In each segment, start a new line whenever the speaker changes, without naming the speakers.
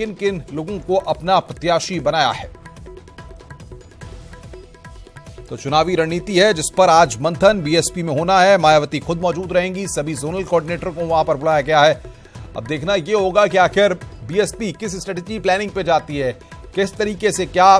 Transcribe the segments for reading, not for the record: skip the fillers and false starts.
किन किन लोगों को अपना प्रत्याशी बनाया है। तो चुनावी रणनीति है जिस पर आज मंथन बीएसपी में होना है। मायावती खुद मौजूद रहेंगी, सभी जोनल कोऑर्डिनेटर को वहां पर बुलाया गया है। अब देखना यह होगा कि आखिर बीएसपी किस स्ट्रेटेजी प्लानिंग पे जाती है, किस तरीके से क्या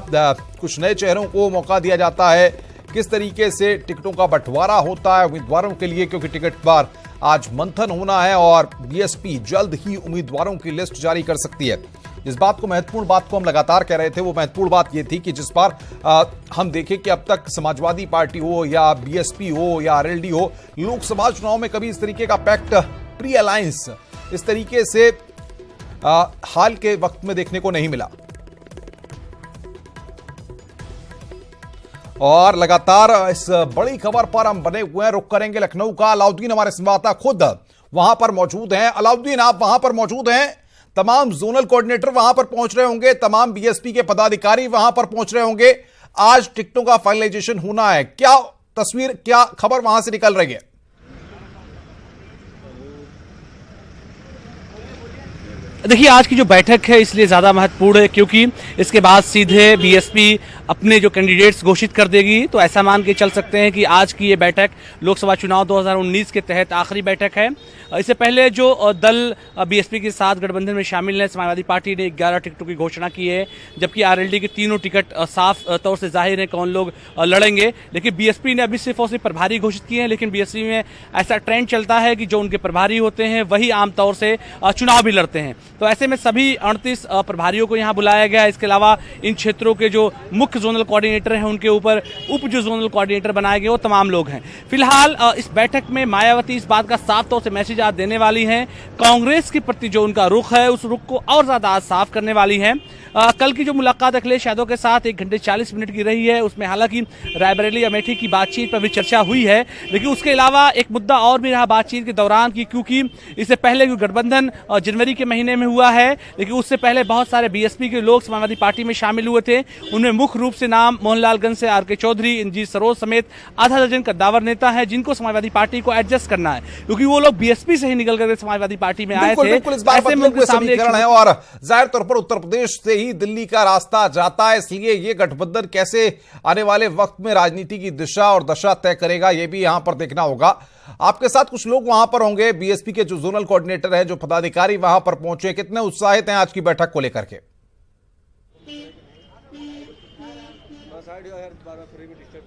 कुछ नए चेहरों को मौका दिया जाता है, किस तरीके से टिकटों का बंटवारा होता है उम्मीदवारों के लिए, क्योंकि टिकट पर आज मंथन होना है और बीएसपी जल्द ही उम्मीदवारों की लिस्ट जारी कर सकती है। इस महत्वपूर्ण बात को हम लगातार कह रहे थे, वो महत्वपूर्ण बात यह थी कि जिस बार हम देखें कि अब तक समाजवादी पार्टी हो या बीएसपी हो या आरएलडी हो, लोकसभा चुनाव में कभी इस तरीके का पैक्ट प्री अलायंस इस तरीके से हाल के वक्त में देखने को नहीं मिला। और लगातार इस बड़ी खबर पर हम बने हुए हैं, रुख करेंगे लखनऊ का। अलाउद्दीन हमारे संवाददाता खुद वहां पर मौजूद हैं। अलाउद्दीन, आप वहां पर मौजूद हैं, तमाम जोनल कोऑर्डिनेटर वहां पर पहुंच रहे होंगे, तमाम बीएसपी के पदाधिकारी वहां पर पहुंच रहे होंगे। आज टिकटों का फाइनलाइजेशन होना है, क्या तस्वीर, क्या खबर वहां से निकल रही है?
देखिए, आज की जो बैठक है इसलिए ज़्यादा महत्वपूर्ण है क्योंकि इसके बाद सीधे बीएसपी अपने जो कैंडिडेट्स घोषित कर देगी। तो ऐसा मान के चल सकते हैं कि आज की ये बैठक लोकसभा चुनाव 2019 के तहत आखिरी बैठक है। इससे पहले जो दल बीएसपी के साथ गठबंधन में शामिल है, समाजवादी पार्टी ने 11 टिकटों की घोषणा की है, जबकि आरएलडी के तीनों टिकट साफ तौर से जाहिर है कौन लोग लड़ेंगे। लेकिन बीएसपी ने अभी सिर्फ और सिर्फ प्रभारी घोषित किए हैं। लेकिन बीएसपी में ऐसा ट्रेंड चलता है कि जो उनके प्रभारी होते हैं वही आमतौर से चुनाव भी लड़ते हैं। तो ऐसे में सभी 38 प्रभारियों को यहां बुलाया गया है। इसके अलावा इन क्षेत्रों के जो मुख्य जोनल कोऑर्डिनेटर हैं उनके ऊपर उप जो जोनल कोऑर्डिनेटर बनाए गए वो तमाम लोग हैं। फिलहाल इस बैठक में मायावती इस बात का साफ तौर से मैसेज आज देने वाली हैं, कांग्रेस के प्रति जो उनका रुख है उस रुख को और ज्यादा आज साफ करने वाली हैं। कल की जो मुलाकात अखिलेश यादव के साथ 1 घंटे 40 मिनट की रही है, उसमें हालांकि रायबरेली अमेठी की बातचीत पर भी चर्चा हुई है, लेकिन उसके अलावा एक मुद्दा और भी रहा बातचीत के दौरान की, क्योंकि इससे पहले गठबंधन जनवरी के महीने में हुआ है, लेकिन उससे पहले बहुत सारे बीएसपी के लोग समाजवादी पार्टी में शामिल हुए थे। उनमें मुख्य रूप से नाम मोहनलालगंज से आरके चौधरी, इंजीत सरोज समेत आधा दर्जन कद्दावर नेता है जिनको समाजवादी पार्टी को एडजस्ट करना है, क्योंकि वो लोग बीएसपी से ही निकल कर समाजवादी पार्टी में आए थे।
ऐसे में उनके सामने है और जाहिर तौर पर उत्तर प्रदेश से ही दिल्ली का रास्ता जाता है, इसलिए ये गठबंधन कैसे आने वाले वक्त में राजनीति की दिशा और दशा तय करेगा ये भी यहां पर देखना होगा। आपके साथ कुछ लोग वहां पर होंगे, बीएसपी के जो जोनल कोऑर्डिनेटर हैं, जो पदाधिकारी वहां पर पहुंचे, कितने उत्साहित हैं आज की बैठक को लेकर के?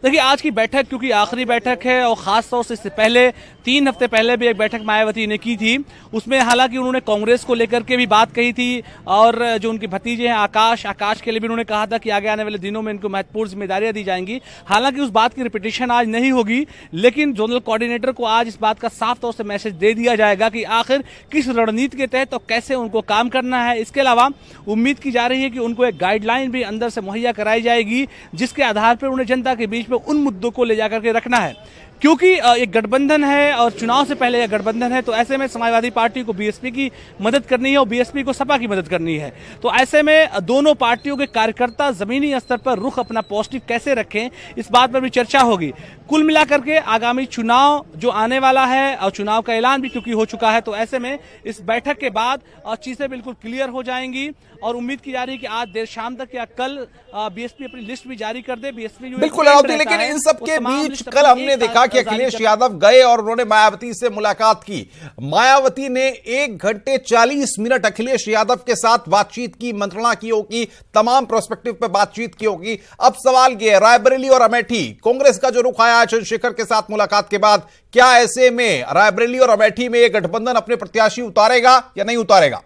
देखिए, आज की बैठक क्योंकि आखिरी बैठक है और खास तौर से इससे पहले 3 हफ्ते पहले भी एक बैठक मायावती ने की थी, उसमें हालांकि उन्होंने कांग्रेस को लेकर के भी बात कही थी और जो उनके भतीजे हैं आकाश के लिए भी उन्होंने कहा था कि आगे आने वाले दिनों में इनको महत्वपूर्ण जिम्मेदारियां दी जाएंगी। हालांकि उस बात की रिपीटेशन आज नहीं होगी, लेकिन जोनल कोऑर्डिनेटर को आज इस बात का साफ तौर से मैसेज दे दिया जाएगा कि आखिर किस रणनीति के तहत तो कैसे उनको काम करना है। इसके अलावा उम्मीद की जा रही है कि उनको एक गाइडलाइन भी अंदर से मुहैया कराई जाएगी, जिसके आधार पर उन्हें जनता के बीच में उन मुद्दों को ले जाकर के रखना है, क्योंकि एक गठबंधन है और चुनाव से पहले यह गठबंधन है। तो ऐसे में समाजवादी पार्टी को बीएसपी की मदद करनी है और बीएसपी को सपा की मदद करनी है। तो ऐसे में दोनों पार्टियों के कार्यकर्ता जमीनी स्तर पर रुख अपना पॉजिटिव कैसे रखें, इस बात पर भी चर्चा होगी। कुल मिलाकर के आगामी चुनाव जो आने वाला है और चुनाव का ऐलान भी क्योंकि हो चुका है, तो ऐसे में इस बैठक के बाद चीजें बिल्कुल क्लियर हो जाएंगी और उम्मीद की जा रही है कि आज देर शाम तक या कल बीएसपी अपनी लिस्ट भी जारी कर दे। बीएसपी
बिल्कुल, लेकिन इन सबके बीच कल हमने देखा कि अखिलेश यादव गए और उन्होंने मायावती से मुलाकात की। मायावती ने 1 घंटे 40 मिनट अखिलेश यादव के साथ बातचीत की, मंत्रणा की होगी, तमाम प्रोस्पेक्टिव पे बातचीत की होगी। अब सवाल यह है, रायबरेली और अमेठी कांग्रेस का जो रुख आया चंद्रशेखर के साथ मुलाकात के बाद, क्या ऐसे में रायबरेली और अमेठी में यह गठबंधन अपने प्रत्याशी उतारेगा या नहीं उतारेगा?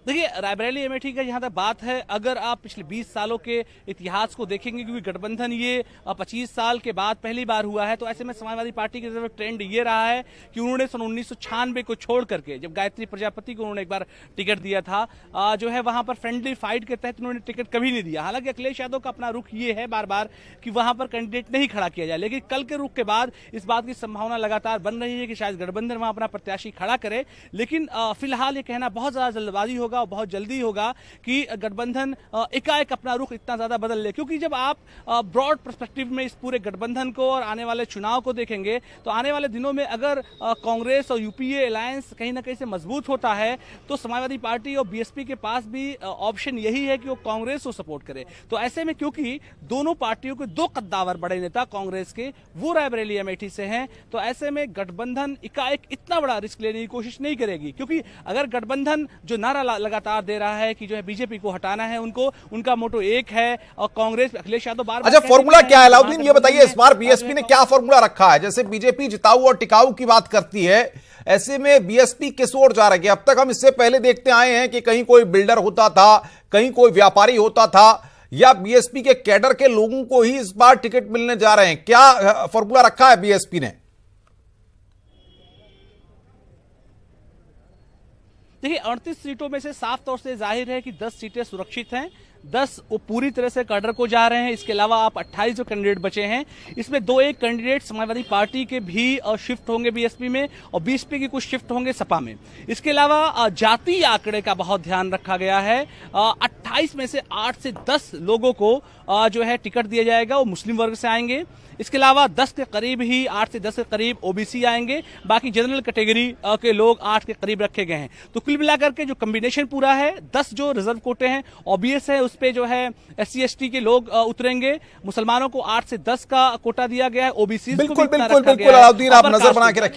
देखिए, रायबरेली अमेठी का जहां तक बात है, अगर आप पिछले 20 सालों के इतिहास को देखेंगे, क्योंकि गठबंधन ये 25 साल के बाद पहली बार हुआ है, तो ऐसे में समाजवादी पार्टी की तरफ ट्रेंड ये रहा है कि उन्होंने सन 1996 को छोड़ करके, जब गायत्री प्रजापति को उन्होंने एक बार टिकट दिया था, जो है वहां पर फ्रेंडली फाइट के तहत उन्होंने टिकट कभी नहीं दिया। हालांकि अखिलेश यादव का अपना रुख ये है बार बार कि वहां पर कैंडिडेट नहीं खड़ा किया जाए, लेकिन कल के रुख के बाद इस बात की संभावना लगातार बन रही है कि शायद गठबंधन वहां अपना प्रत्याशी खड़ा करे। लेकिन फिलहाल ये कहना बहुत ज्यादा जल्दबाजी होगा। होगा, बहुत जल्दी होगा कि गठबंधन एकाएक अपना रुख इतना ज्यादा बदल ले। क्योंकि जब आप ब्रॉड पर्सपेक्टिव में इस पूरे गठबंधन को और आने वाले चुनाव को देखेंगे तो आने वाले दिनों में अगर कांग्रेस और यूपीए अलायंस कहीं ना कहीं से मजबूत होता है तो समाजवादी पार्टी और बीएसपी के पास भी ऑप्शन यही है कि वो कांग्रेस को सपोर्ट करे। तो ऐसे में क्योंकि दोनों पार्टियों के दो कद्दावर बड़े नेता कांग्रेस के वो रायबरेली अमेठी से हैं, तो ऐसे में गठबंधन एकाएक इतना बड़ा रिस्क लेने की कोशिश नहीं करेगी। क्योंकि अगर गठबंधन जो नारा लगातार दे रहा है कि जो है बीजेपी को हटाना है, उनका मोटो एक है और कांग्रेस अखिलेश यादव बार
अच्छा, फॉर्मूला क्या है अलाउद्दीन, ये बताइए इस बार बीएसपी ने क्या फॉर्मूला रखा है? जैसे बीजेपी जिताऊ और टिकाऊ की बात करती है, ऐसे में बीएसपी किस ओर जा रही है? अब तक हम इससे पहले देखते आए हैं कि कहीं कोई बिल्डर होता था, कहीं कोई व्यापारी होता था, या बीएसपी के कैडर के लोगों को ही इस बार टिकट मिलने जा रहे हैं? क्या फॉर्मूला रखा है बीएसपी ने?
देखिए 38 सीटों में से साफ तौर से जाहिर है कि 10 सीटें सुरक्षित हैं, 10 वो पूरी तरह से कैडर को जा रहे हैं। इसके अलावा आप 28 जो कैंडिडेट बचे हैं इसमें 2-1 कैंडिडेट समाजवादी पार्टी के भी शिफ्ट होंगे बीएसपी में और बीएसपी के कुछ शिफ्ट होंगे सपा में। इसके अलावा जातीय आंकड़े का बहुत ध्यान रखा गया है। 28 में से 8 से 10 लोगों को जो है टिकट दिया जाएगा, वो मुस्लिम वर्ग से आएंगे। इसके अलावा 10 के करीब ही 8 से 10 के करीब ओबीसी आएंगे, बाकी जनरल कैटेगरी के लोग 8 के करीब रखे गए हैं। तो कुल मिलाकर के जो कॉम्बिनेशन पूरा है, 10 जो रिजर्व कोटे हैं ऑब्वियस है उस पे जो है SC ST के लोग उतरेंगे। मुसलमानों को 8 से 10 का कोटा दिया गया है, ओबीसी
बिल्कुल बिल्कुल बिल्कुल अलाउद्दीन, आप नजर बना के रखिए।